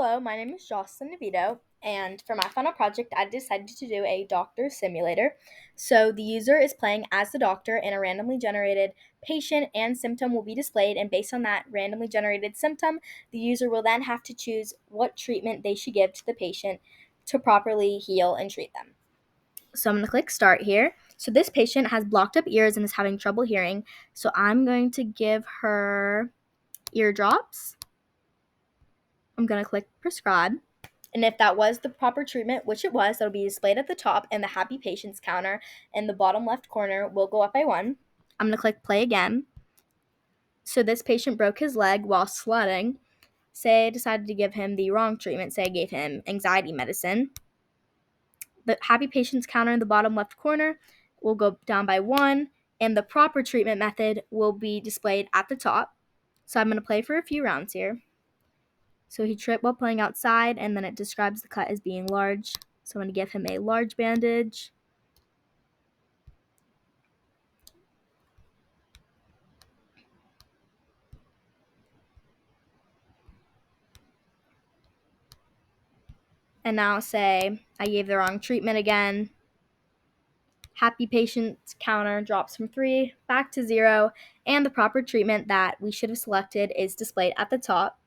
Hello, my name is Jocelyn Navito, and for my final project, I decided to do a doctor simulator. So the user is playing as the doctor, and a randomly generated patient and symptom will be displayed, and based on that randomly generated symptom, the user will then have to choose what treatment they should give to the patient to properly heal and treat them. So I'm going to click start here. So this patient has blocked up ears and is having trouble hearing, so I'm going to give her eardrops. I'm going to click prescribe. And if that was the proper treatment, which it was, that'll be displayed at the top, and the happy patients counter in the bottom left corner will go up by 1. I'm going to click play again. So this patient broke his leg while sledding. Say I decided to give him the wrong treatment. Say I gave him anxiety medicine. The happy patients counter in the bottom left corner will go down by 1, and the proper treatment method will be displayed at the top. So I'm going to play for a few rounds here. So he tripped while playing outside, and then it describes the cut as being large. So I'm going to give him a large bandage. And now say I gave the wrong treatment again. Happy patient's counter drops from 3 back to 0, and the proper treatment that we should have selected is displayed at the top.